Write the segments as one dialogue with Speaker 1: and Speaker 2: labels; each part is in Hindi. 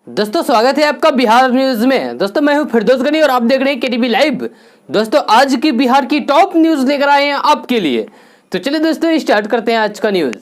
Speaker 1: दोस्तों स्वागत है आपका बिहार न्यूज में। दोस्तों मैं हूं फिरदौस गनी और आप देख रहे हैं केटीवी लाइव। दोस्तों आज की बिहार की टॉप न्यूज लेकर आए हैं आपके लिए। तो चलिए दोस्तों स्टार्ट करते हैं आज का न्यूज।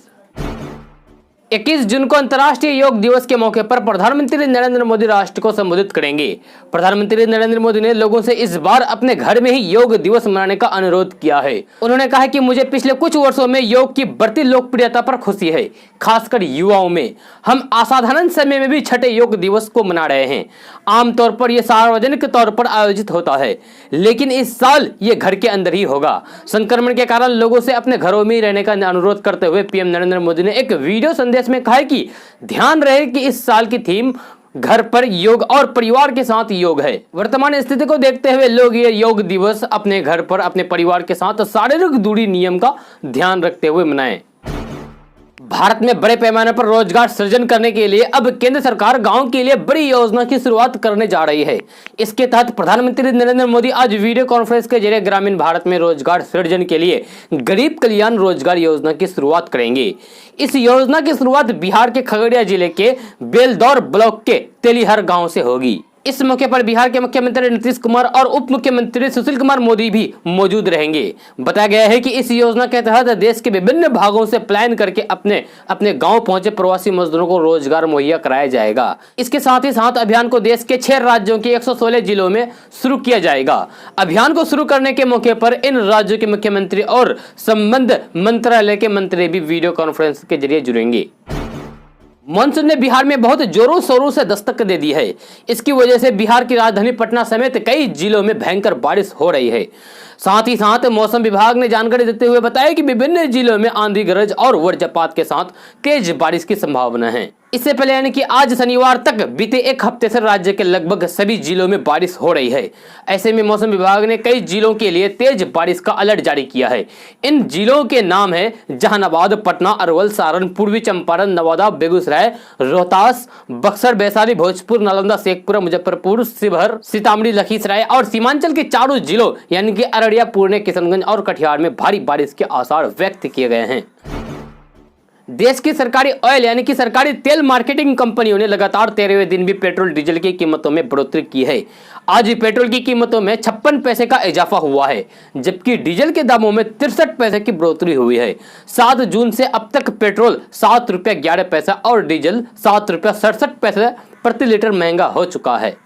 Speaker 1: 21 जून को अंतर्राष्ट्रीय योग दिवस के मौके पर प्रधानमंत्री नरेंद्र मोदी राष्ट्र को संबोधित करेंगे। प्रधानमंत्री नरेंद्र मोदी ने लोगों से इस बार अपने घर में ही योग दिवस मनाने का अनुरोध किया है। उन्होंने कहा कि मुझे पिछले कुछ वर्षों में योग की बढ़ती लोकप्रियता पर खुशी है, खासकर युवाओं में। हम असाधारण समय में भी छठे योग दिवस को मना रहे हैं। आमतौर पर यह सार्वजनिक तौर पर आयोजित होता है, लेकिन इस साल ये घर के अंदर ही होगा। संक्रमण के कारण लोगों से अपने घरों में ही रहने का अनुरोध करते हुए पीएम नरेंद्र मोदी ने एक वीडियो संदेश में कहा है कि ध्यान रहे कि इस साल की थीम घर पर योग और परिवार के साथ योग है। वर्तमान स्थिति को देखते हुए लोग ये योग दिवस अपने घर पर अपने परिवार के साथ शारीरिक दूरी नियम का ध्यान रखते हुए मनाएं। भारत में बड़े पैमाने पर रोजगार सृजन करने के लिए अब केंद्र सरकार गांव के लिए बड़ी योजना की शुरुआत करने जा रही है। इसके तहत प्रधानमंत्री नरेंद्र मोदी आज वीडियो कॉन्फ्रेंस के जरिए ग्रामीण भारत में रोजगार सृजन के लिए गरीब कल्याण रोजगार योजना की शुरुआत करेंगे। इस योजना की शुरुआत बिहार के खगड़िया जिले के बेलदौर ब्लॉक के तेलीहर गाँव से होगी। इस मौके पर बिहार के मुख्यमंत्री नीतीश कुमार और उप मुख्यमंत्री सुशील कुमार मोदी भी मौजूद रहेंगे। बताया गया है कि इस योजना के तहत देश के विभिन्न भागों से प्लान करके अपने अपने गांव पहुंचे प्रवासी मजदूरों को रोजगार मुहैया कराया जाएगा। इसके साथ ही साथ अभियान को देश के 6 राज्यों के 116 जिलों में शुरू किया जाएगा। अभियान को शुरू करने के मौके पर इन राज्यों के मुख्यमंत्री और संबंध मंत्रालय के मंत्री भी वीडियो कॉन्फ्रेंस के जरिए जुड़ेंगे। मानसून ने बिहार में बहुत जोरों शोरों से दस्तक दे दी है। इसकी वजह से बिहार की राजधानी पटना समेत कई जिलों में भयंकर बारिश हो रही है। साथ ही साथ मौसम विभाग ने जानकारी देते हुए बताया कि विभिन्न जिलों में आंधी गरज और वज्रपात के साथ तेज बारिश की संभावना है। इससे पहले यानी कि आज शनिवार तक बीते एक हफ्ते से राज्य के लगभग सभी जिलों में बारिश हो रही है। ऐसे में मौसम विभाग ने कई जिलों के लिए तेज बारिश का अलर्ट जारी किया है। इन जिलों के नाम है जहानाबाद, पटना, अरवल, सारण, पूर्वी चंपारण, नवादा, बेगूसराय, रोहतास, बक्सर, वैशाली, भोजपुर, नालंदा, शेखपुरा, मुजफ्फरपुर, शिवहर, सीतामढ़ी, लखीसराय और सीमांचल के चारों जिलों यानी कि अररिया, पूर्णे, किशनगंज और कटिहार में भारी बारिश के आसार व्यक्त किए गए हैं। देश की सरकारी ऑयल यानी कि सरकारी तेल मार्केटिंग कंपनियों ने लगातार 13वें दिन भी पेट्रोल डीजल की कीमतों में बढ़ोतरी की है। आज पेट्रोल की कीमतों में 56 पैसे का इजाफा हुआ है, जबकि डीजल के दामों में 63 पैसे की बढ़ोतरी हुई है। 7 जून से अब तक पेट्रोल 7 रुपये 11 पैसा और डीजल 7 रुपये 67 पैसे प्रति लीटर महंगा हो चुका है।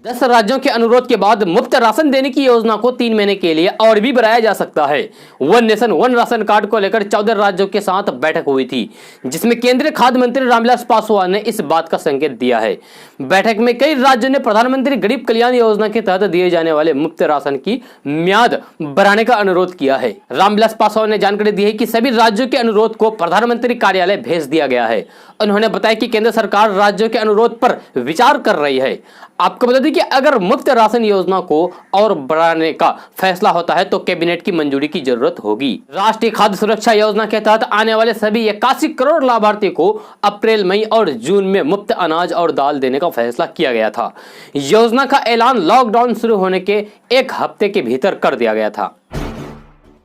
Speaker 1: 10 राज्यों के अनुरोध के बाद मुफ्त राशन देने की योजना को 3 महीने के लिए और भी बढ़ाया जा सकता है। One nation one ration card को लेकर 14 राज्यों के साथ बैठक हुई थी, जिसमें केंद्रीय खाद्य मंत्री रामविलास पासवान ने इस बात का संकेत दिया है। बैठक में कई राज्यों ने प्रधानमंत्री गरीब कल्याण योजना के तहत दिए जाने वाले मुफ्त राशन की म्याद बढ़ाने का अनुरोध किया है। रामविलास पासवान ने जानकारी दी है कि सभी राज्यों के अनुरोध को प्रधानमंत्री कार्यालय भेज दिया गया है। उन्होंने बताया कि केंद्र सरकार राज्यों के अनुरोध पर विचार कर रही है। आपको बता दें कि अगर मुफ्त राशन योजना को और बढ़ाने का फैसला होता है तो कैबिनेट की मंजूरी की जरूरत होगी। राष्ट्रीय खाद्य सुरक्षा योजना के तहत आने वाले सभी 81 करोड़ लाभार्थी को अप्रैल, मई और जून में मुफ्त अनाज और दाल देने का फैसला किया गया था। योजना का ऐलान लॉकडाउन शुरू होने के एक हफ्ते के भीतर कर दिया गया था।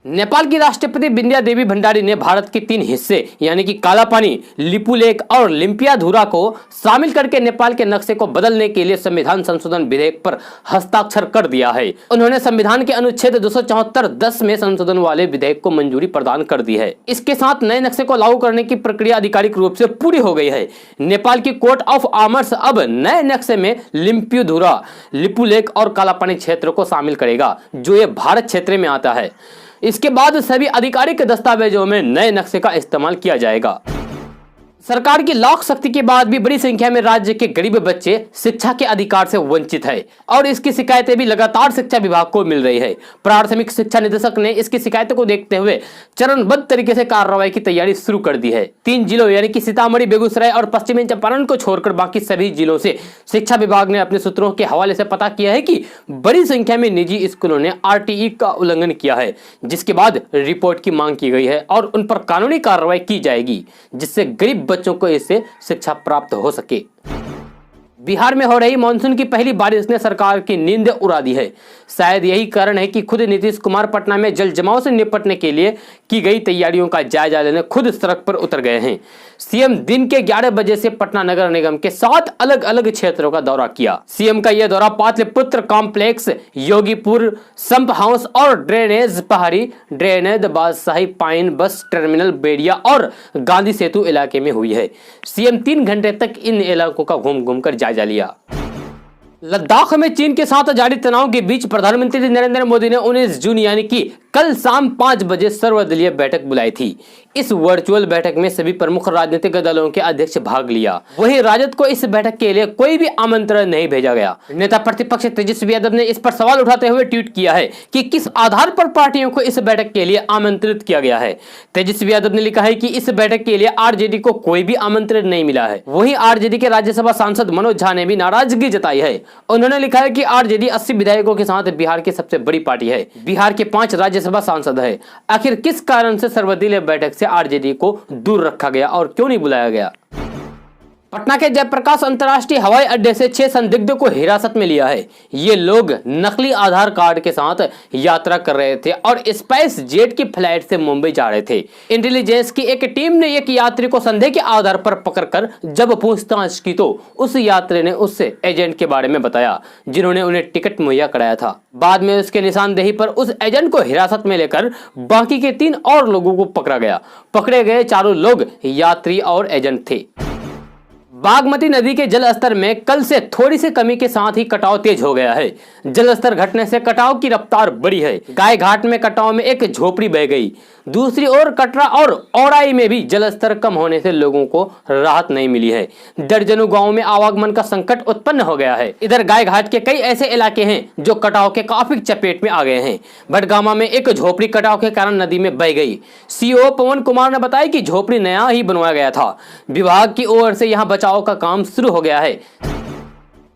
Speaker 1: नेपाल की राष्ट्रपति बिंद्या देवी भंडारी ने भारत के 3 हिस्से यानी कि काला पानी, लिपुलेख और लिम्पियाधुरा को शामिल करके नेपाल के नक्शे को बदलने के लिए संविधान संशोधन विधेयक पर हस्ताक्षर कर दिया है। उन्होंने संविधान के अनुच्छेद 274(10) में संशोधन वाले विधेयक को मंजूरी प्रदान कर दी है। इसके साथ नए नक्शे को लागू करने की प्रक्रिया आधिकारिक रूप से पूरी हो गई है। नेपाल की कोर्ट ऑफ आर्म्स अब नए नक्शे में लिम्पियाधुरा, लिपुलेख और काला पानी क्षेत्र को शामिल करेगा, जो ये भारत क्षेत्र में आता है। इसके बाद सभी आधिकारिक दस्तावेजों में नए नक्शे का इस्तेमाल किया जाएगा। सरकार की लॉक शक्ति के बाद भी बड़ी संख्या में राज्य के गरीब बच्चे शिक्षा के अधिकार से वंचित है और इसकी शिकायतें भी लगातार शिक्षा विभाग को मिल रही है। प्राथमिक शिक्षा निदेशक ने इसकी शिकायतों को देखते हुए चरणबद्ध तरीके से कार्रवाई की तैयारी शुरू कर दी है। 3 जिलों यानी कि सीतामढ़ी, बेगूसराय और पश्चिमी चंपारण को छोड़कर बाकी सभी जिलों से शिक्षा विभाग ने अपने सूत्रों के हवाले से पता किया है कि बड़ी संख्या में निजी स्कूलों ने RTE का उल्लंघन किया है, जिसके बाद रिपोर्ट की मांग की गई है और उन पर कानूनी कार्रवाई की जाएगी, जिससे गरीब बच्चों को इससे शिक्षा प्राप्त हो सके। बिहार में हो रही मानसून की पहली बारिश ने सरकार की नींद उड़ा दी है। शायद यही कारण है कि खुद नीतीश कुमार पटना में जल जमाव से निपटने के लिए की गई तैयारियों का जायजा लेने खुद सड़क पर उतर गए हैं। सीएम दिन के 11 बजे से पटना नगर निगम के 7 अलग अलग क्षेत्रों का दौरा किया। सीएम का यह दौरा Pataliputra complex, Yogipur, sump house और ड्रेनेज, पहाड़ी ड्रेनेज, बादशाही, पाइन बस टर्मिनल, बेड़िया और गांधी सेतु इलाके में हुई है। सीएम 3 घंटे तक इन इलाकों का घूम घूम कर जायजा लिया। लद्दाख में चीन के साथ जारी तनाव के बीच प्रधानमंत्री नरेंद्र मोदी ने 19 जून यानी कि कल शाम 5 बजे सर्वदलीय बैठक बुलाई थी। इस वर्चुअल बैठक में सभी प्रमुख राजनीतिक दलों के अध्यक्ष भाग लिया। वहीं राजद को इस बैठक के लिए कोई भी आमंत्रण नहीं भेजा गया। नेता प्रतिपक्ष तेजस्वी यादव ने इस पर सवाल उठाते हुए ट्वीट किया है कि किस आधार पर पार्टियों को इस बैठक के लिए आमंत्रित किया गया है। तेजस्वी यादव ने लिखा है कि इस बैठक के लिए आरजेडी को कोई भी आमंत्रण नहीं मिला है। वहीं आरजेडी के राज्यसभा सांसद मनोज झा ने भी नाराजगी जताई है। उन्होंने लिखा है कि आरजेडी 80 विधायकों के साथ बिहार की सबसे बड़ी पार्टी है। बिहार के 5 राज्यसभा सांसद है। आखिर किस कारण से सर्वदलीय बैठक से आरजेडी को दूर रखा गया और क्यों नहीं बुलाया गया? पटना के जयप्रकाश अंतर्राष्ट्रीय हवाई अड्डे से 6 संदिग्धों को हिरासत में लिया है। ये लोग नकली आधार कार्ड के साथ यात्रा कर रहे थे और स्पाइस जेट की फ्लाइट से मुंबई जा रहे थे। इंटेलिजेंस की एक टीम ने एक यात्री को संदेह के आधार पर पकड़कर जब पूछताछ की तो उस यात्री ने उससे एजेंट के बारे में बताया जिन्होंने उन्हें टिकट मुहैया कराया था। बाद में उसके निशानदेही पर उस एजेंट को हिरासत में लेकर बाकी के 3 और लोगों को पकड़ा गया। पकड़े गए चारों लोग यात्री और एजेंट थे। बागमती नदी के जल स्तर में कल से थोड़ी सी कमी के साथ ही कटाव तेज हो गया है। जल स्तर घटने से कटाव की रफ्तार बढ़ी है। गाय घाट में कटाव में एक झोपड़ी बह गई। दूसरी ओर कटरा और औराई में भी जल स्तर कम होने से लोगों को राहत नहीं मिली है। दर्जनों गांवों में आवागमन का संकट उत्पन्न हो गया है। इधर गाय घाट के कई ऐसे इलाके हैं जो कटाव के काफी चपेट में आ गए हैं। भटगामा में एक झोपड़ी कटाव के कारण नदी में बह गई। सीओ पवन कुमार ने बताया कि झोपड़ी नया ही बनवाया गया था। विभाग की ओर से यहाँ बचाव का काम शुरू हो गया है।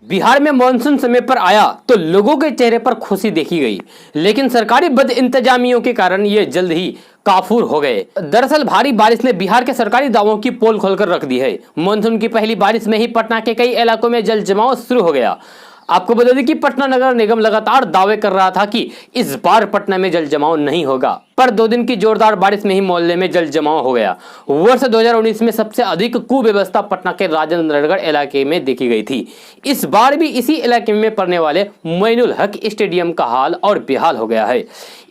Speaker 1: बिहार में मानसून समय पर आया तो लोगों के चेहरे पर खुशी देखी गई, लेकिन सरकारी बदइंतजामियों के कारण ये जल्द ही काफूर हो गए। दरअसल भारी बारिश ने बिहार के सरकारी दावों की पोल खोलकर रख दी है। मानसून की पहली बारिश में ही पटना के कई इलाकों में जल जमाव शुरू हो गया। आपको बता दें कि पटना नगर निगम लगातार दावे कर रहा था कि इस बार पटना में जल जमाव नहीं होगा, पर 2 दिन की जोरदार बारिश में ही मोहल्ले में जल जमाव हो गया। वर्ष 2019 में सबसे अधिक कुव्यवस्था पटना के राजेंद्रनगर इलाके में देखी गई थी। इस बार भी इसी इलाके में पड़ने वाले मोइनुल हक स्टेडियम का हाल और बेहाल हो गया है।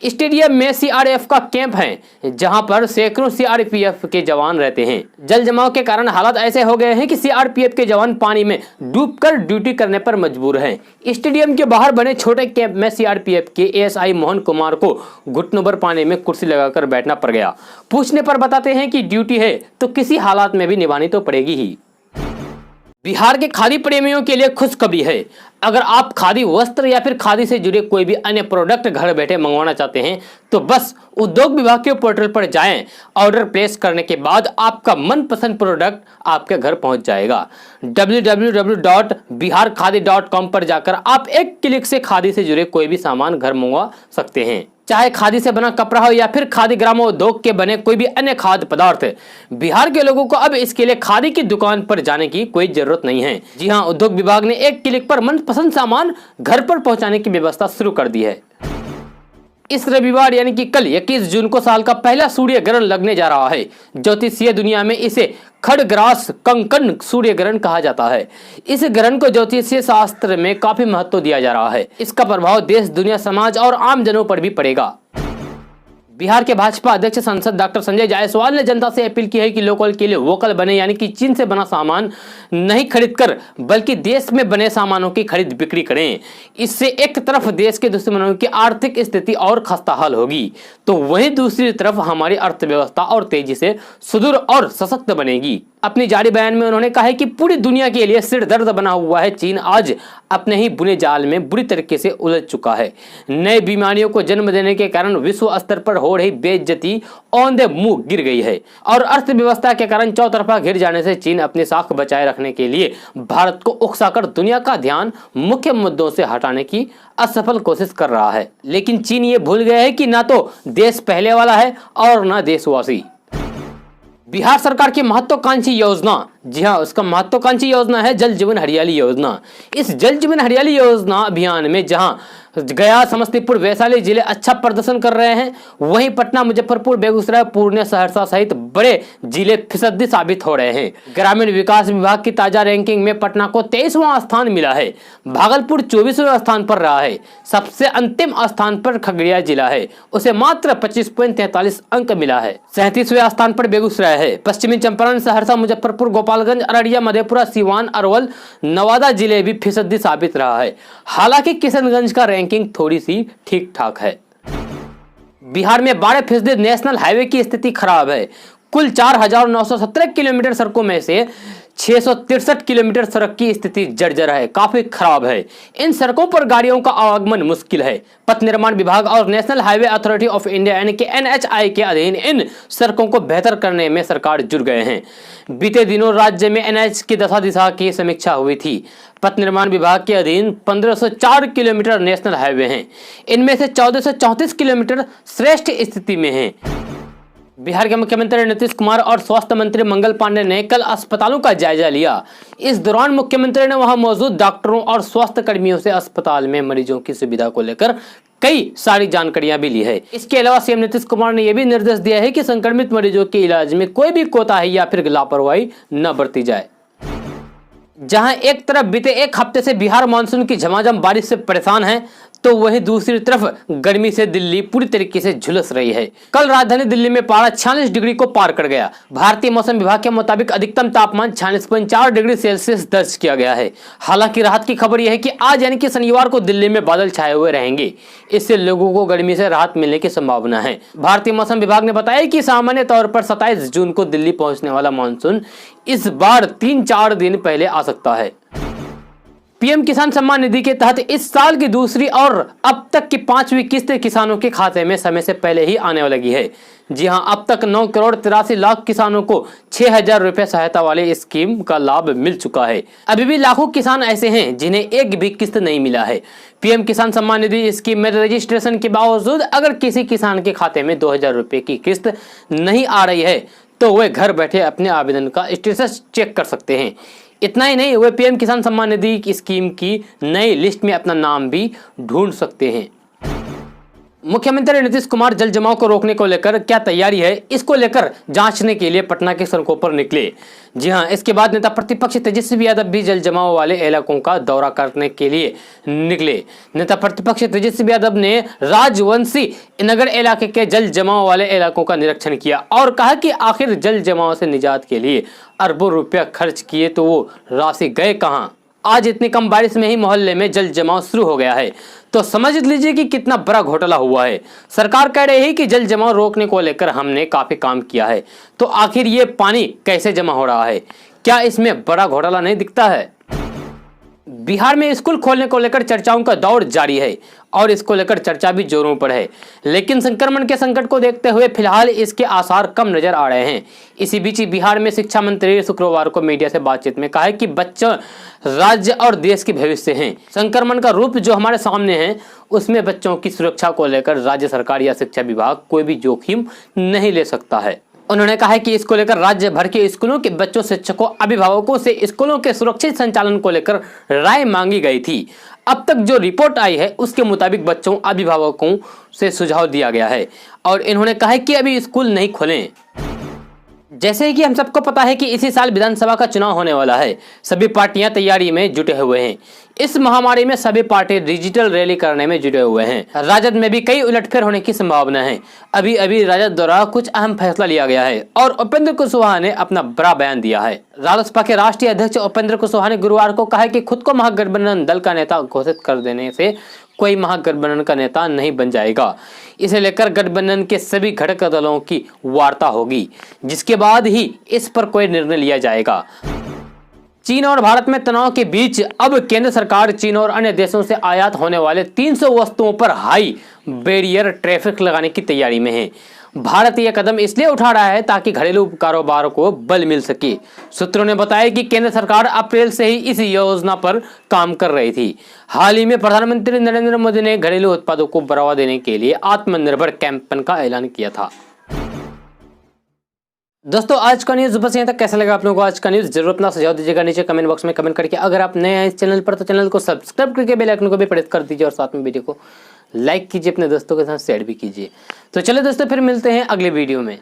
Speaker 1: स्टेडियम में सीआरपीएफ का कैंप है, जहां पर सैकड़ों सीआरपीएफ के जवान रहते हैं। जल जमाव के कारण हालात ऐसे हो गए हैं कि सीआरपीएफ के जवान पानी में डूबकर ड्यूटी करने पर मजबूर हैं। स्टेडियम के बाहर बने छोटे कैंप में सीआरपीएफ के एएसआई मोहन कुमार को घुटनों पर पानी में कुर्सी लगाकर बैठना पड़ गया। पूछने पर बताते हैं कि ड्यूटी है तो किसी हालात में भी निभानी तो पड़ेगी ही। बिहार के खादी प्रेमियों के लिए खुशखबरी है। अगर आप खादी वस्त्र या फिर खादी से जुड़े कोई भी अन्य प्रोडक्ट घर बैठे मंगवाना चाहते हैं तो बस उद्योग विभाग के पोर्टल पर जाएं। ऑर्डर प्लेस करने के बाद आपका मनपसंद प्रोडक्ट आपके घर पहुंच जाएगा। www.biharkhadi.com पर जाकर आप एक क्लिक से खादी से जुड़े कोई भी सामान घर मंगवा सकते हैं। चाहे खादी से बना कपड़ा हो या फिर खादी ग्रामोद्योग के बने कोई भी अन्य खाद्य पदार्थ। बिहार के लोगों को अब इसके लिए खादी की दुकान पर जाने की कोई जरूरत नहीं है। जी हां, उद्योग विभाग ने एक क्लिक पर मनपसंद सामान घर पर पहुंचाने की व्यवस्था शुरू कर दी है। इस रविवार यानी कि कल 21 जून को साल का पहला सूर्य ग्रहण लगने जा रहा है। ज्योतिषीय दुनिया में इसे खड़ग्रास कंकण सूर्य ग्रहण कहा जाता है। इस ग्रहण को ज्योतिषीय शास्त्र में काफी महत्व दिया जा रहा है। इसका प्रभाव देश, दुनिया, समाज और आम जनों पर भी पड़ेगा। बिहार के भाजपा अध्यक्ष सांसद डॉक्टर संजय जायसवाल ने जनता से अपील की है कि लोकल के लिए वोकल बने, यानी कि चीन से बना सामान नहीं खरीदकर बल्कि देश में बने सामानों की खरीद बिक्री करें। इससे एक तरफ देश के दुश्मनों की आर्थिक स्थिति और खस्ताहाल होगी तो वहीं दूसरी तरफ हमारी अर्थव्यवस्था और तेजी से सुदृढ़ और सशक्त बनेगी। अपनी जारी बयान में उन्होंने कहा है कि पूरी दुनिया के लिए सिर दर्द बना हुआ है चीन आज अपने ही बुने जाल में बुरी तरीके से उलझ चुका है। नई बीमारियों को जन्म देने के कारण विश्व स्तर पर हो रही बेइज्जती औंधे मुंह गिर गई है और अर्थव्यवस्था के कारण चौतरफा घिर जाने से चीन अपनी साख बचाए रखने के लिए भारत को उकसाकर दुनिया का ध्यान मुख्य मुद्दों से हटाने की असफल कोशिश कर रहा है। लेकिन चीन ये भूल गया है कि ना तो देश पहले वाला है और ना देशवासी। बिहार सरकार की महत्वाकांक्षी योजना जी हाँ, उसका महत्वाकांक्षी योजना है जल जीवन हरियाली योजना। इस जल जीवन हरियाली योजना अभियान में जहां गया, समस्तीपुर, वैशाली जिले अच्छा प्रदर्शन कर रहे हैं, वहीं पटना, मुजफ्फरपुर, बेगूसराय, पूर्णिया, सहरसा सहित बड़े जिले फिसड्डी साबित हो रहे हैं। ग्रामीण विकास विभाग की ताजा रैंकिंग में पटना को 23वां स्थान मिला है। भागलपुर 24वें स्थान पर रहा है। सबसे अंतिम स्थान पर खगड़िया जिला है, उसे मात्र 25.43 अंक मिला है। 37वें स्थान पर बेगूसराय है। पश्चिमी चंपारण, सहरसा, मुजफ्फरपुर, गोपालगंज, अररिया, मधेपुरा, सीवान, अरवल, नवादा जिले भी फिसड्डी साबित रहा है। हालांकि किशनगंज का रैंकिंग थोड़ी सी ठीक ठाक है। बिहार में 12% नेशनल हाईवे की स्थिति खराब है। कुल 4,917 किलोमीटर सड़कों में से 663 किलोमीटर सड़क की स्थिति जर्जर है, काफी खराब है। इन सड़कों पर गाड़ियों का आवागमन मुश्किल है। पथ निर्माण विभाग और national highway authority of India यानी कि NHAI के अधीन इन सड़कों को बेहतर करने में सरकार जुट गए हैं। बीते दिनों राज्य में NH की दशा दिशा की समीक्षा हुई थी। पथ निर्माण विभाग के अधीन 1504 किलोमीटर नेशनल हाईवे हैं। इनमें से 1434 किलोमीटर श्रेष्ठ स्थिति में हैं। बिहार के मुख्यमंत्री नीतीश कुमार और स्वास्थ्य मंत्री मंगल पांडे ने कल अस्पतालों का जायजा लिया। इस दौरान मुख्यमंत्री ने वहां मौजूद डॉक्टरों और स्वास्थ्य कर्मियों से अस्पताल में मरीजों की सुविधा को लेकर कई सारी जानकारियां भी ली है। इसके अलावा सीएम नीतीश कुमार ने यह भी निर्देश दिया है कि संक्रमित मरीजों के इलाज में कोई भी कोताही या फिर लापरवाही न बरती जाए। जहां एक तरफ बीते एक हफ्ते से बिहार मानसून की झमाझम बारिश से परेशान है, तो वहीं दूसरी तरफ गर्मी से दिल्ली पूरी तरीके से झुलस रही है। कल राजधानी दिल्ली में पारा 46 डिग्री को पार कर गया। भारतीय मौसम विभाग के मुताबिक अधिकतम तापमान 46.4 डिग्री सेल्सियस दर्ज किया गया है। हालांकि राहत की खबर यह है कि आज यानी कि शनिवार को दिल्ली में बादल छाए हुए रहेंगे। इससे लोगों को गर्मी से राहत मिलने की संभावना है। भारतीय मौसम विभाग ने बताया कि सामान्य तौर पर 27 जून को दिल्ली पहुंचने वाला मानसून इस बार 3-4 दिन पहले आ सकता है। पीएम किसान सम्मान निधि के तहत इस साल की दूसरी और अब तक की 5वीं किस्त किसानों के खाते में समय से पहले ही आने लगी है। जी हां, अब तक 9 करोड़ 83 लाख किसानों को 6,000 रुपए सहायता वाले स्कीम का लाभ मिल चुका है। अभी भी लाखों किसान ऐसे हैं जिन्हें एक भी किस्त नहीं मिला है। पीएम किसान सम्मान निधि स्कीम में रजिस्ट्रेशन के बावजूद अगर किसी किसान के खाते में 2,000 रुपए की किस्त नहीं आ रही है, तो वे घर बैठे अपने आवेदन का स्टेटस चेक कर सकते हैं। इतना ही नहीं, वे पीएम किसान सम्मान निधि की स्कीम की नई लिस्ट में अपना नाम भी ढूंढ सकते हैं। मुख्यमंत्री नीतीश कुमार जल जमाव को रोकने को लेकर क्या तैयारी है, इसको लेकर जांचने के लिए पटना के सड़कों पर निकले। जी हां, इसके बाद नेता प्रतिपक्ष तेजस्वी यादव भी जल जमाव वाले इलाकों का दौरा करने के लिए निकले। नेता प्रतिपक्ष तेजस्वी यादव ने राजवंशी नगर इलाके के जल जमाव वाले इलाकों का निरीक्षण किया और कहा कि आखिर जल जमाव से निजात के लिए अरबों रुपया खर्च किए तो वो राशि गए कहां। आज इतनी कम बारिश में ही मोहल्ले में जल जमाव शुरू हो गया है, तो समझ लीजिए कि कितना बड़ा घोटाला हुआ है। सरकार कह रही है कि जल जमाव रोकने को लेकर हमने काफी काम किया है, तो आखिर ये पानी कैसे जमा हो रहा है? क्या इसमें बड़ा घोटाला नहीं दिखता है? बिहार में स्कूल खोलने को लेकर चर्चाओं का दौर जारी है और इसको लेकर चर्चा भी जोरों पर है, लेकिन संक्रमण के संकट को देखते हुए फिलहाल इसके आसार कम नजर आ रहे हैं। इसी बीच बिहार में शिक्षा मंत्री शुक्रवार को मीडिया से बातचीत में कहा है कि बच्चे राज्य और देश के भविष्य हैं। संक्रमण का रूप जो हमारे सामने है, उसमें बच्चों की सुरक्षा को लेकर राज्य सरकार या शिक्षा विभाग कोई भी जोखिम नहीं ले सकता है। उन्होंने कहा है कि इसको लेकर राज्य भर के स्कूलों के बच्चों, शिक्षकों, अभिभावकों से स्कूलों के सुरक्षित संचालन को लेकर राय मांगी गई थी। अब तक जो रिपोर्ट आई है उसके मुताबिक बच्चों, अभिभावकों से सुझाव दिया गया है और इन्होंने कहा है कि अभी स्कूल नहीं खोलें। जैसे कि हम सबको पता है कि इसी साल विधानसभा का चुनाव होने वाला है। सभी पार्टियां तैयारी में जुटे हुए हैं। इस महामारी में सभी पार्टी डिजिटल रैली करने में जुटे हुए हैं। राजद में भी कई उलटफेर होने की संभावना है। अभी राजद द्वारा कुछ अहम फैसला लिया गया है और उपेंद्र कुशवाहा ने अपना बड़ा बयान दिया है। रालोसपा के राष्ट्रीय अध्यक्ष उपेंद्र कुशवाहा ने गुरुवार को कहा कि खुद को महागठबंधन दल का नेता घोषित कर देने से कोई महागठबंधन का नेता नहीं बन जाएगा। इसे लेकर गठबंधन के सभी घटक दलों की वार्ता होगी, जिसके बाद ही इस पर कोई निर्णय लिया जाएगा। चीन और भारत में तनाव के बीच अब केंद्र सरकार चीन और अन्य देशों से आयात होने वाले 300 वस्तुओं पर हाई बैरियर टैरिफ लगाने की तैयारी में है। भारत यह कदम इसलिए उठा रहा है ताकि घरेलू कारोबार को बल मिल सके। सूत्रों ने बताया कि केंद्र सरकार अप्रैल से ही इस योजना पर काम कर रही थी। हाल ही में प्रधानमंत्री नरेंद्र मोदी ने घरेलू उत्पादों को बढ़ावा देने के लिए आत्मनिर्भर कैंपेन का ऐलान किया था। दोस्तों आज का न्यूज़ बस यहाँ तक। कैसा लगा आप लोगों को आज का न्यूज़, जरूर अपना सुझाव दीजिएगा नीचे कमेंट बॉक्स में कमेंट करके। अगर आप नए हैं इस चैनल पर तो चैनल को सब्सक्राइब करके बेल आइकन को भी प्रेस कर दीजिए और साथ में वीडियो को लाइक कीजिए, अपने दोस्तों के साथ शेयर भी कीजिए। तो चलिए दोस्तों फिर मिलते हैं अगले वीडियो में।